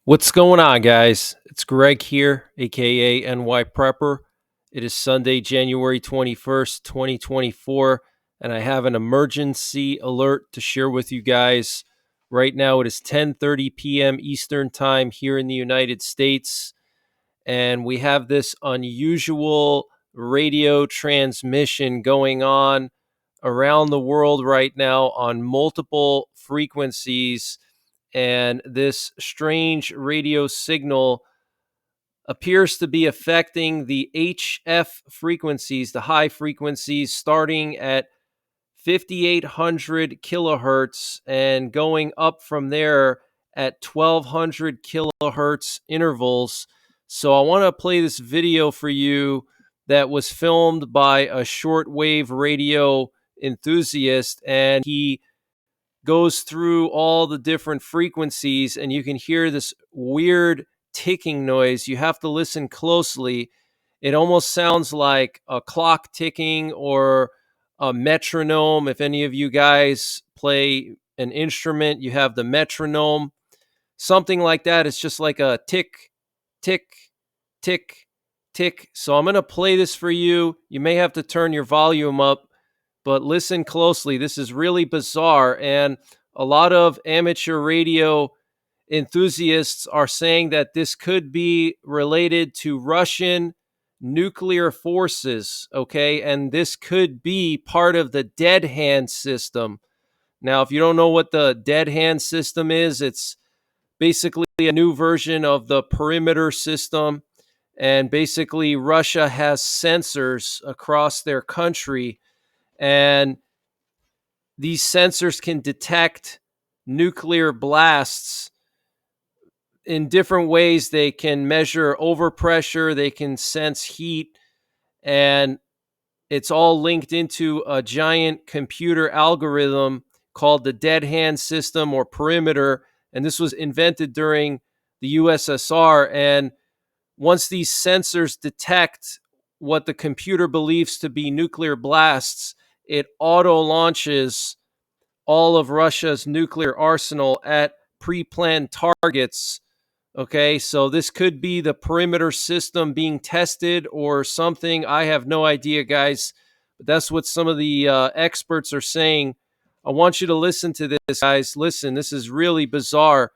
What's going on, guys? It's Greg here, aka NYPrepper. It is Sunday, January 21st, 2024, and I have an emergency alert to share with you guys. Right now, it is 10:30 p.m. Eastern Time here in the United States, and we have this unusual radio transmission going on around the world right now on multiple frequencies, and this strange radio signal appears to be affecting the HF frequencies, the high frequencies, starting at 5,800 kilohertz and going up from there at 1,200 kilohertz intervals. So I want to play this video for you that was filmed by a shortwave radio enthusiast, and he goes through all the different frequencies, and you can hear this weird ticking noise. You have to listen closely. It almost sounds like a clock ticking or a metronome. If any of you guys play an instrument, you have the metronome, something like that. It's just like a tick, tick, tick, tick. So I'm going to play this for you. You may have to turn your volume up, but listen closely. This is really bizarre, and a lot of amateur radio enthusiasts are saying that this could be related to Russian nuclear forces, okay? And this could be part of the dead hand system. Now, if you don't know what the dead hand system is, it's basically a new version of the perimeter system. And basically, Russia has sensors across their country, and these sensors can detect nuclear blasts in different ways. They can measure overpressure, they can sense heat, and it's all linked into a giant computer algorithm called the dead hand system or perimeter. And this was invented during the USSR. And once these sensors detect what the computer believes to be nuclear blasts, it auto launches all of Russia's nuclear arsenal at pre-planned targets. Okay, so this could be the perimeter system being tested or something. I have no idea, guys, but that's what some of the experts are saying. I want you to listen to this, guys. Listen, this is really bizarre.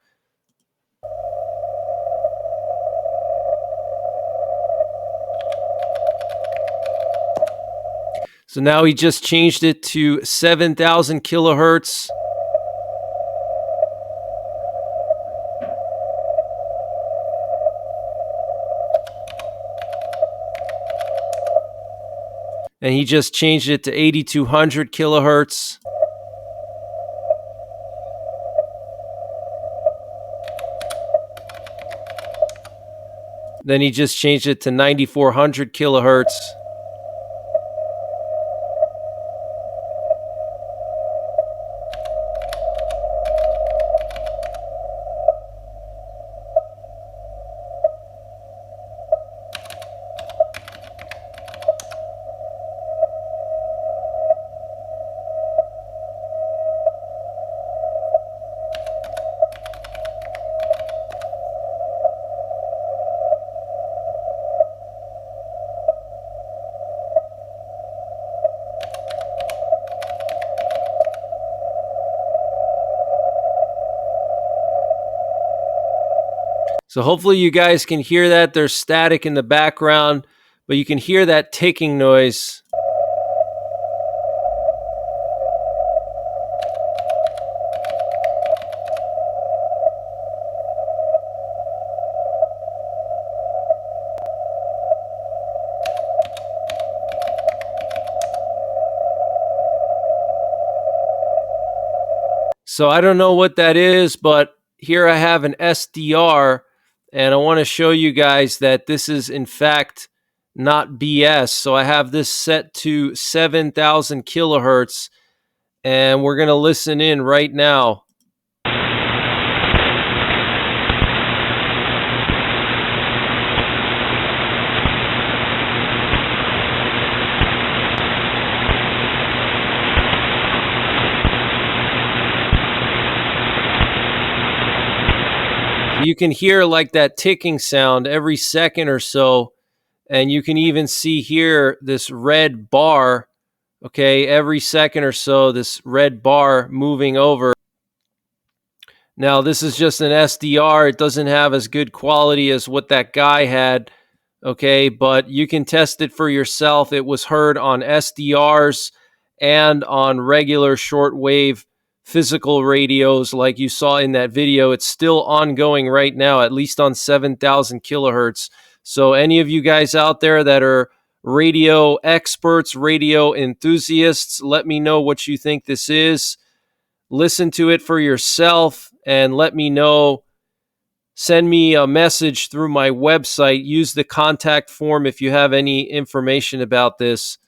So now he just changed it to 7,000 kilohertz. And he just changed it to 8,200 kilohertz. Then he just changed it to 9,400 kilohertz. So hopefully you guys can hear that. There's static in the background, but you can hear that ticking noise. So I don't know what that is, but here I have an SDR, and I want to show you guys that this is in fact not BS. So I have this set to 7,000 kilohertz, and we're going to listen in right now. you can hear like that ticking sound every second or so. And you can even see here this red bar, okay, every second or so, this red bar moving over. Now, this is just an SDR. It doesn't have as good quality as what that guy had, okay, but you can test it for yourself. It was heard on SDRs and on regular shortwave physical radios like you saw in that video. It's still ongoing right now, at least on 7,000 kilohertz. So any of you guys out there that are radio experts, radio enthusiasts, let me know what you think this is. Listen to it for yourself and let me know. Send me a message through my website. Use the contact form if you have any information about this.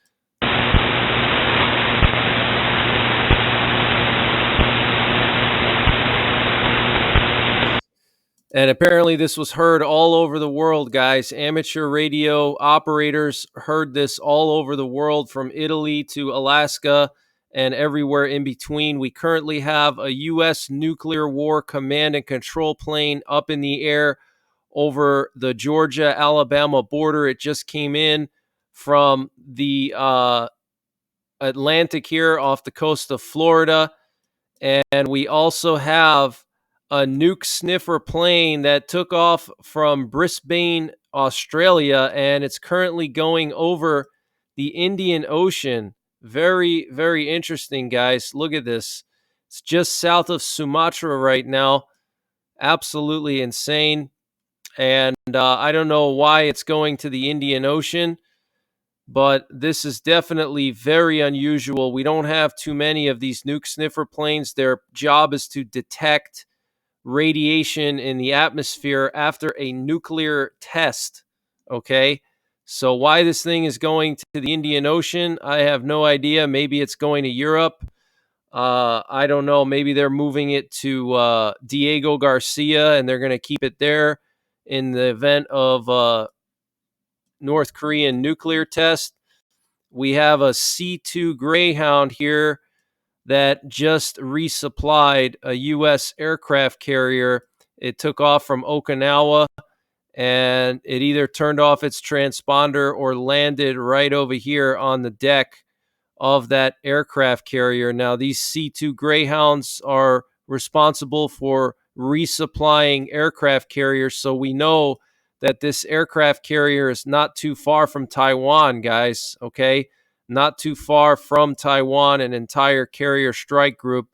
And apparently this was heard all over the world, guys. Amateur radio operators heard this all over the world, from Italy to Alaska and everywhere in between. We currently have a U.S. nuclear war command and control plane up in the air over the Georgia-Alabama border. It just came in from the Atlantic here off the coast of Florida. And we also have a nuke sniffer plane that took off from Brisbane, Australia, and it's currently going over the Indian Ocean. Very, very interesting, guys. Look at this. It's just south of Sumatra right now. Absolutely insane. And I don't know why it's going to the Indian Ocean, but this is definitely very unusual. We don't have too many of these nuke sniffer planes. Their job is to detect radiation in the atmosphere after a nuclear test. Okay, so why this thing is going to the Indian Ocean, I have no idea. Maybe it's going to Europe. I don't know. Maybe they're moving it to Diego Garcia and they're going to keep it there in the event of North Korean nuclear test. We have a C-2 Greyhound here that just resupplied a U.S. aircraft carrier. It took off from Okinawa, and it either turned off its transponder or landed right over here on the deck of that aircraft carrier. Now, these C-2 Greyhounds are responsible for resupplying aircraft carriers, so we know that this aircraft carrier is not too far from Taiwan, guys, okay? Not too far from Taiwan, an entire carrier strike group.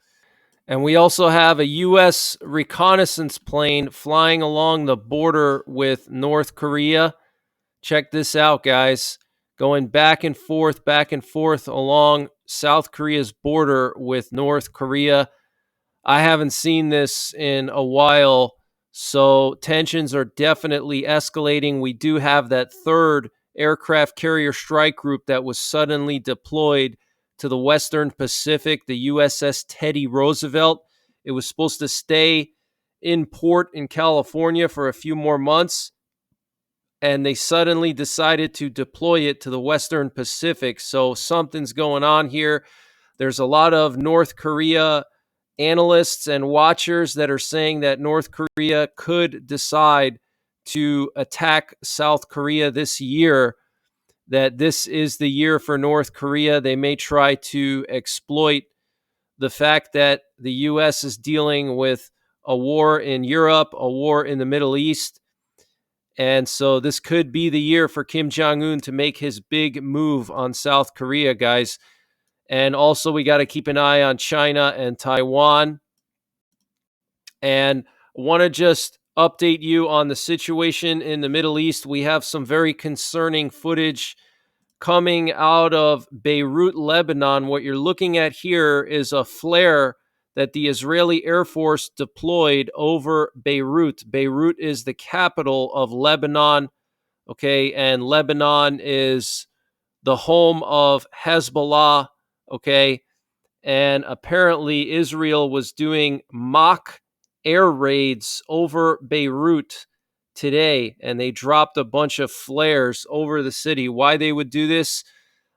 And we also have a U.S. reconnaissance plane flying along the border with North Korea. Check this out, guys. Going back and forth along South Korea's border with North Korea. I haven't seen this in a while, so tensions are definitely escalating. We do have that third aircraft carrier strike group that was suddenly deployed to the Western Pacific, the USS Teddy Roosevelt. It was supposed to stay in port in California for a few more months, and they suddenly decided to deploy it to the Western Pacific. So something's going on here. There's a lot of North Korea analysts and watchers that are saying that North Korea could decide to attack South Korea this year, that this is the year for North Korea. They may try to exploit the fact that the U.S. is dealing with a war in Europe, a war in the Middle East. And so this could be the year for Kim Jong-un to make his big move on South Korea, guys. And also we got to keep an eye on China and Taiwan. And want to just update you on the situation in the Middle East. We have some very concerning footage coming out of Beirut, Lebanon. What you're looking at here is a flare that the Israeli Air Force deployed over Beirut. Beirut is the capital of Lebanon, okay? And Lebanon is the home of Hezbollah, okay? And apparently Israel was doing mock air raids over Beirut today, and they dropped a bunch of flares over the city. Why they would do this,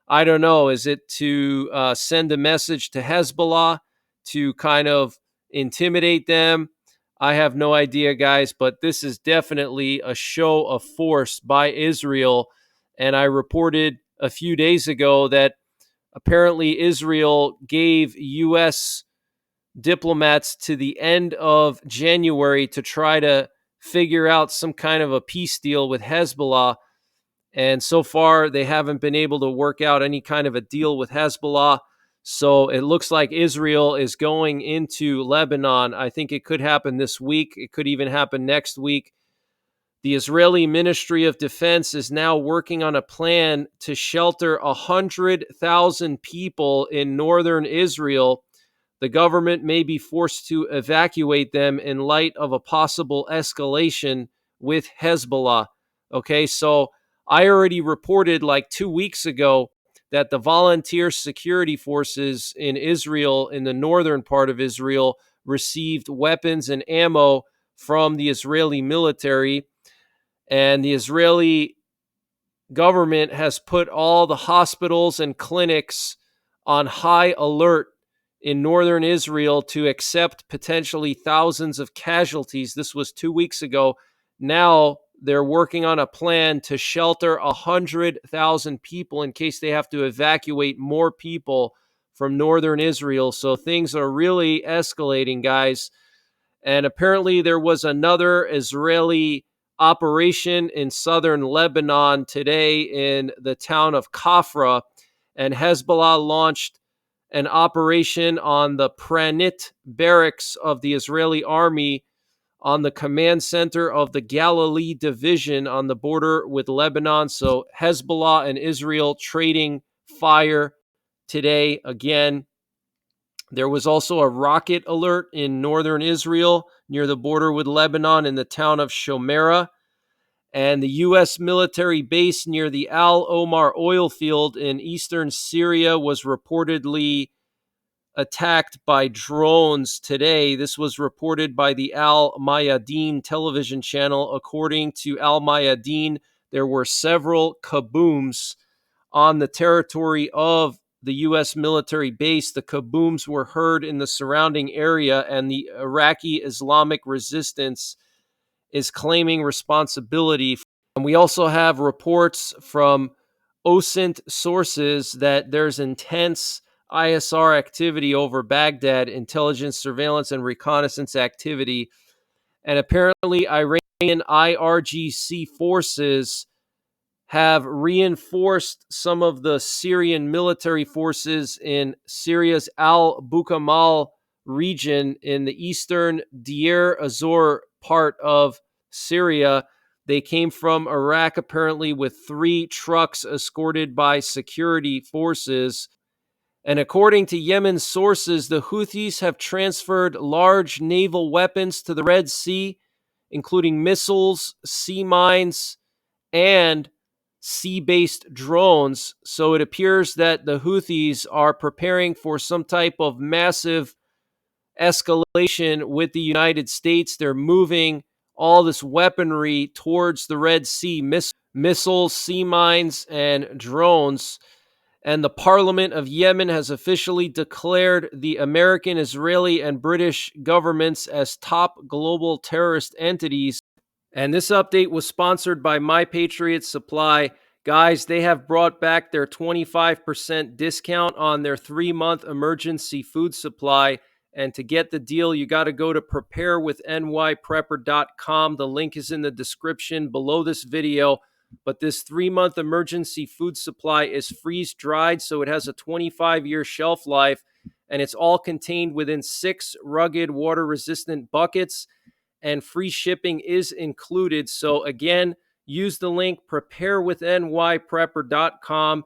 I don't know. Is it to send a message to Hezbollah to kind of intimidate them? I have no idea, guys, but this is definitely a show of force by Israel. And I reported a few days ago that apparently Israel gave U.S. diplomats to the end of January to try to figure out some kind of a peace deal with Hezbollah. And so far, they haven't been able to work out any kind of a deal with Hezbollah. So it looks like Israel is going into Lebanon. I think it could happen this week. It could even happen next week. The Israeli Ministry of Defense is now working on a plan to shelter 100,000 people in northern Israel. The government may be forced to evacuate them in light of a possible escalation with Hezbollah. Okay, so I already reported like 2 weeks ago that the volunteer security forces in Israel, in the northern part of Israel, received weapons and ammo from the Israeli military. And the Israeli government has put all the hospitals and clinics on high alert in northern Israel to accept potentially thousands of casualties. This was 2 weeks ago. Now they're working on a plan to shelter 100,000 people in case they have to evacuate more people from northern Israel. So things are really escalating, guys. And apparently, there was another Israeli operation in southern Lebanon today in the town of Kafra. And Hezbollah launched an operation on the Pranit barracks of the Israeli army on the command center of the Galilee division on the border with Lebanon. So Hezbollah and Israel trading fire today again. There was also a rocket alert in northern Israel near the border with Lebanon in the town of Shomera. And the U.S. military base near the Al Omar oil field in eastern Syria was reportedly attacked by drones today. This was reported by the Al Mayadeen television channel. According to Al Mayadeen, there were several kabooms on the territory of the U.S. military base. The kabooms were heard in the surrounding area, and the Iraqi Islamic resistance is claiming responsibility. And we also have reports from OSINT sources that there's intense ISR activity over Baghdad, intelligence, surveillance, and reconnaissance activity. And apparently, Iranian IRGC forces have reinforced some of the Syrian military forces in Syria's al-Bukamal region in the eastern Deir ez-Zor part of Syria. They came from Iraq apparently with 3 trucks escorted by security forces. And according to Yemen sources, the Houthis have transferred large naval weapons to the Red Sea, including missiles, sea mines, and sea-based drones. So it appears that the Houthis are preparing for some type of massive escalation with the United States. They're moving all this weaponry towards the Red Sea, missiles, sea mines, and drones. And the Parliament of Yemen has officially declared the American, Israeli, and British governments as top global terrorist entities. And this update was sponsored by My Patriot Supply. Guys, they have brought back their 25% discount on their 3-month emergency food supply. And to get the deal, you got to go to preparewithNYPrepper.com. The link is in the description below this video. But this 3-month emergency food supply is freeze dried, so it has a 25-year shelf life. And it's all contained within 6 rugged water resistant buckets. And free shipping is included. So again, use the link preparewithNYPrepper.com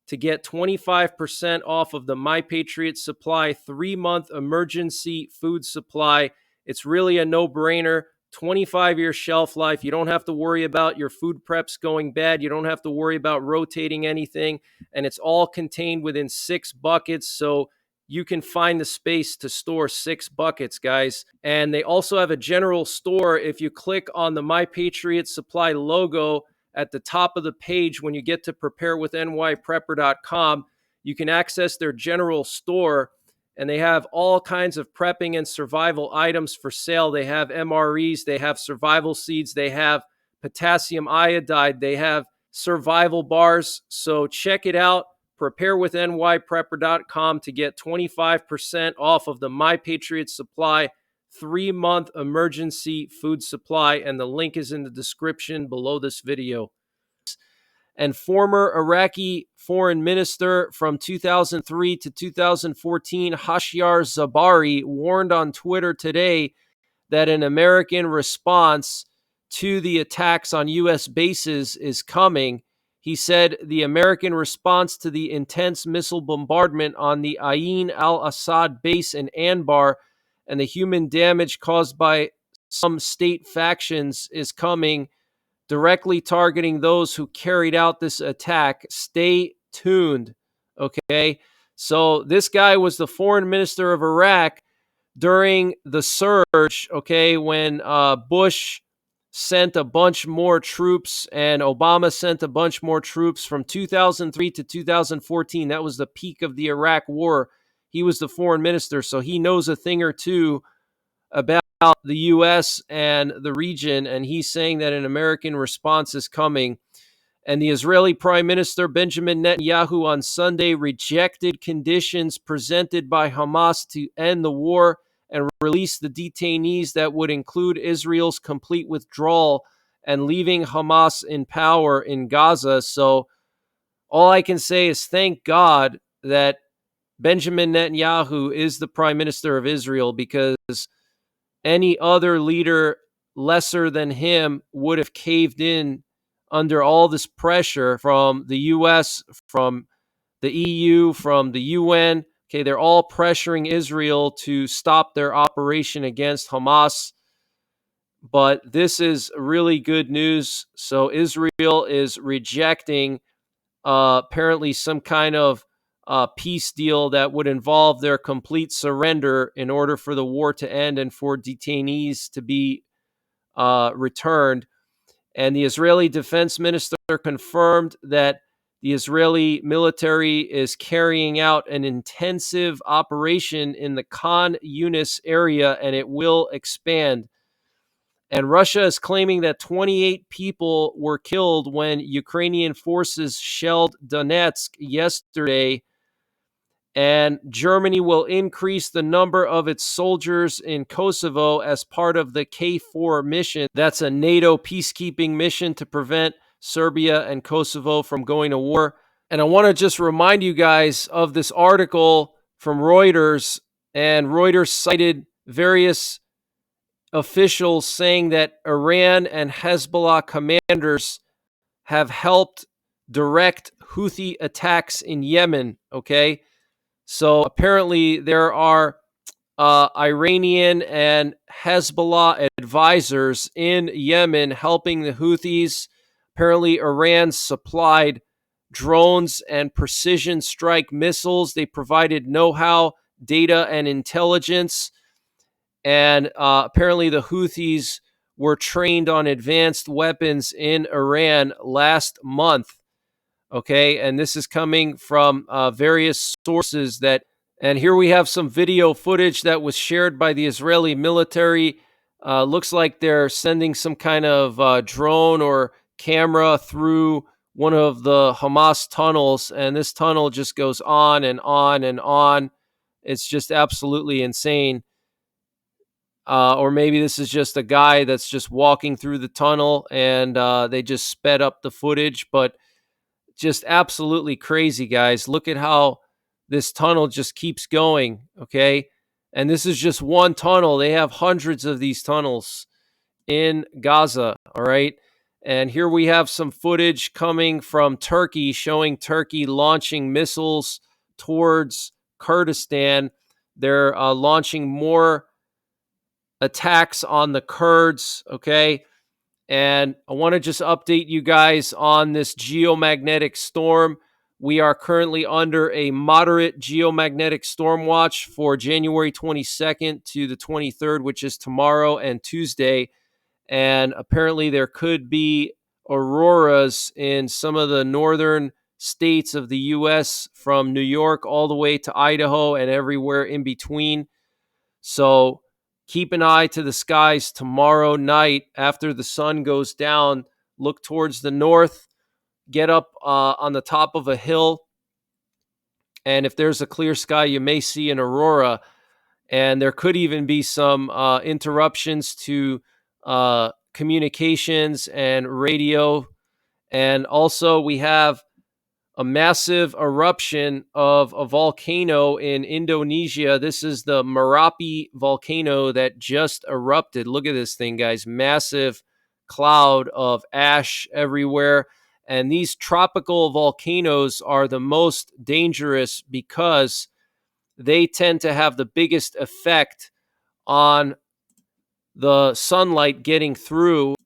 to get 25% off of the My Patriot Supply 3-month emergency food supply. It's really a no-brainer. 25-year shelf life. You don't have to worry about your food preps going bad. You don't have to worry about rotating anything. And it's all contained within 6 buckets. So you can find the space to store 6 buckets, guys. And they also have a general store. If you click on the My Patriot Supply logo at the top of the page when you get to preparewithNYPrepper.com, you can access their general store. and they have all kinds of prepping and survival items for sale. They have MREs, they have survival seeds, they have potassium iodide, they have survival bars. So check it out. Prepare with NYPrepper.com to get 25% off of the My Patriot Supply 3-month emergency food supply, and the link is in the description below this video. And former Iraqi foreign minister from 2003 to 2014, Hoshyar Zabari, warned on Twitter today that an American response to the attacks on U.S. bases is coming. He said the American response to the intense missile bombardment on the Ain al-Assad base in Anbar and the human damage caused by some state factions is coming, directly targeting those who carried out this attack. Stay tuned, okay? So this guy was the foreign minister of Iraq during the surge, okay, when Bush sent a bunch more troops and Obama sent a bunch more troops from 2003 to 2014. That was the peak of the Iraq war. He was the foreign minister, so he knows a thing or two about the U.S. and the region, and he's saying that an American response is coming. And the Israeli Prime Minister Benjamin Netanyahu on Sunday rejected conditions presented by Hamas to end the war and release the detainees that would include Israel's complete withdrawal and leaving Hamas in power in Gaza. So all I can say is thank God that Benjamin Netanyahu is the Prime Minister of Israel, because any other leader lesser than him would have caved in under all this pressure from the U.S., from the EU, from the UN. Okay, they're all pressuring Israel to stop their operation against Hamas. But this is really good news. So Israel is rejecting apparently some kind of peace deal that would involve their complete surrender in order for the war to end and for detainees to be returned. And the Israeli defense minister confirmed that the Israeli military is carrying out an intensive operation in the Khan Yunis area, and it will expand. And Russia is claiming that 28 people were killed when Ukrainian forces shelled Donetsk yesterday. And Germany will increase the number of its soldiers in Kosovo as part of the K4 mission. That's a NATO peacekeeping mission to prevent Serbia and Kosovo from going to war. And I want to just remind you guys of this article from Reuters, and Reuters cited various officials saying that Iran and Hezbollah commanders have helped direct Houthi attacks in Yemen, okay? So apparently there are Iranian and Hezbollah advisors in Yemen helping the Houthis. Apparently Iran supplied drones and precision strike missiles. They provided know-how, data, and intelligence. And apparently the Houthis were trained on advanced weapons in Iran last month. Okay, and this is coming from various sources and here we have some video footage that was shared by the Israeli military. Looks like they're sending some kind of drone or camera through one of the Hamas tunnels, and this tunnel just goes on and on and on. It's just absolutely insane. Or maybe this is just a guy that's just walking through the tunnel and they just sped up the footage, but just absolutely crazy, guys. Look at how this tunnel just keeps going, okay? And this is just one tunnel. They have hundreds of these tunnels in Gaza, all right? And here we have some footage coming from Turkey showing Turkey launching missiles towards Kurdistan. They're launching more attacks on the Kurds, okay? And I want to just update you guys on this geomagnetic storm. We are currently under a moderate geomagnetic storm watch for January 22nd to the 23rd, which is tomorrow and Tuesday. And apparently there could be auroras in some of the northern states of the U.S., from New York all the way to Idaho and everywhere in between. So keep an eye to the skies tomorrow night after the sun goes down. Look towards the north, get up on the top of a hill, and if there's a clear sky, you may see an aurora. And there could even be some interruptions to communications and radio. And also, we have a massive eruption of a volcano in Indonesia. This is the Merapi volcano that just erupted. Look at this thing, guys. Massive cloud of ash everywhere. And these tropical volcanoes are the most dangerous because they tend to have the biggest effect on the sunlight getting through.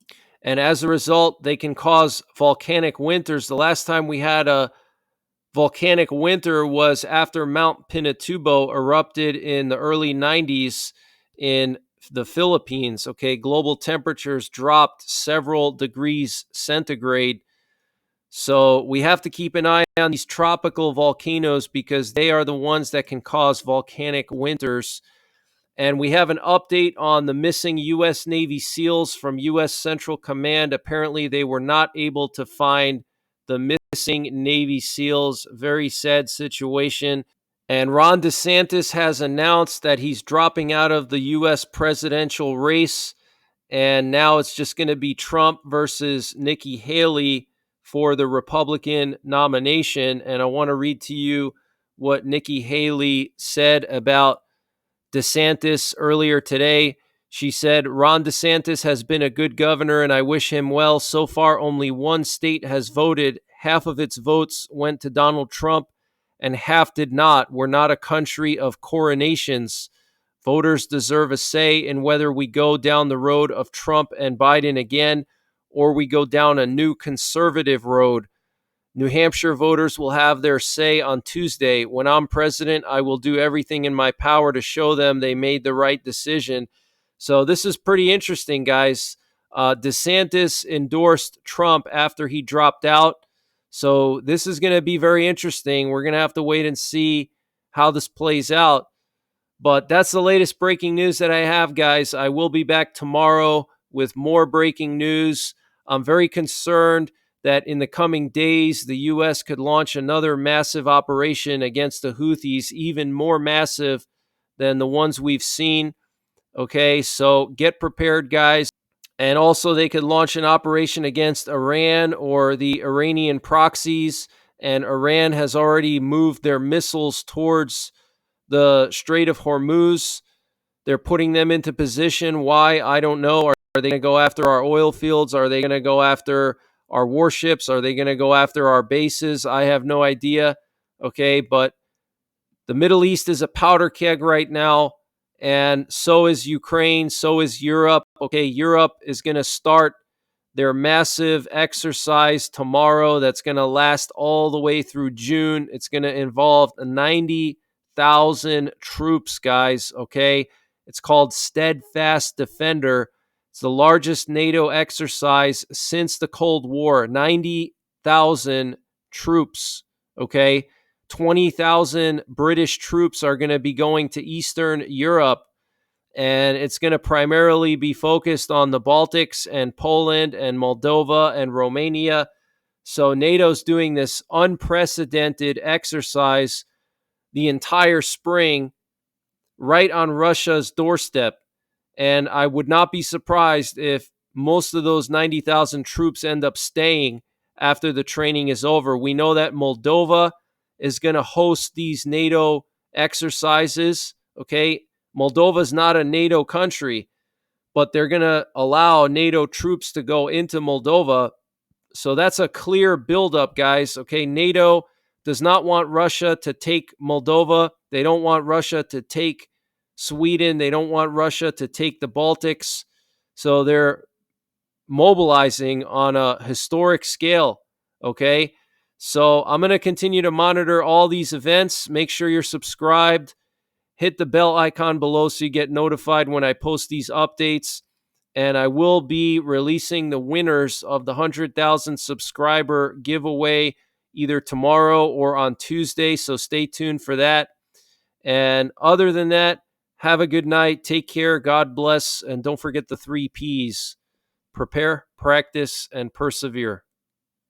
And as a result, they can cause volcanic winters. The last time we had a volcanic winter was after Mount Pinatubo erupted in the early 90s in the Philippines. Okay, global temperatures dropped several degrees centigrade. So we have to keep an eye on these tropical volcanoes because they are the ones that can cause volcanic winters. And we have an update on the missing U.S. Navy SEALs from U.S. Central Command. Apparently, they were not able to find the missing Navy SEALs. Very sad situation. And Ron DeSantis has announced that he's dropping out of the U.S. presidential race. And now it's just going to be Trump versus Nikki Haley for the Republican nomination. And I want to read to you what Nikki Haley said about DeSantis earlier today. She said, Ron DeSantis has been a good governor and I wish him well. So far, only one state has voted. Half of its votes went to Donald Trump and half did not. We're not a country of coronations. Voters deserve a say in whether we go down the road of Trump and Biden again or we go down a new conservative road. New Hampshire voters will have their say on Tuesday. When I'm president, I will do everything in my power to show them they made the right decision. So this is pretty interesting, guys. DeSantis endorsed Trump after he dropped out. So this is going to be very interesting. We're going to have to wait and see how this plays out. But that's the latest breaking news that I have, guys. I will be back tomorrow with more breaking news. I'm very concerned that in the coming days, the U.S. could launch another massive operation against the Houthis, even more massive than the ones we've seen. Okay, so get prepared, guys. And also, they could launch an operation against Iran or the Iranian proxies. And Iran has already moved their missiles towards the Strait of Hormuz. They're putting them into position. Why? I don't know. Are they going to go after our oil fields? Are they going to go after our warships? Are they going to go after our bases? I have no idea. Okay, but the Middle East is a powder keg right now, and so is Ukraine, so is Europe. Okay, Europe is going to start their massive exercise tomorrow that's going to last all the way through June. It's going to involve 90,000 troops, guys, okay? It's called Steadfast Defender. It's the largest NATO exercise since the Cold War. 90,000 troops, okay? 20,000 British troops are going to be going to Eastern Europe, and it's going to primarily be focused on the Baltics and Poland and Moldova and Romania. So NATO's doing this unprecedented exercise the entire spring right on Russia's doorstep. And I would not be surprised if most of those 90,000 troops end up staying after the training is over. We know that Moldova is going to host these NATO exercises. Okay, Moldova is not a NATO country, but they're going to allow NATO troops to go into Moldova. So that's a clear buildup, guys. Okay, NATO does not want Russia to take Moldova. They don't want Russia to take Sweden. They don't want Russia to take the Baltics. So they're mobilizing on a historic scale. Okay, so I'm going to continue to monitor all these events. Make sure you're subscribed. Hit the bell icon below so you get notified when I post these updates. And I will be releasing the winners of the 100,000 subscriber giveaway either tomorrow or on Tuesday, so stay tuned for that. And other than that, have a good night. Take care. God bless. And don't forget the 3 Ps: prepare, practice, and persevere.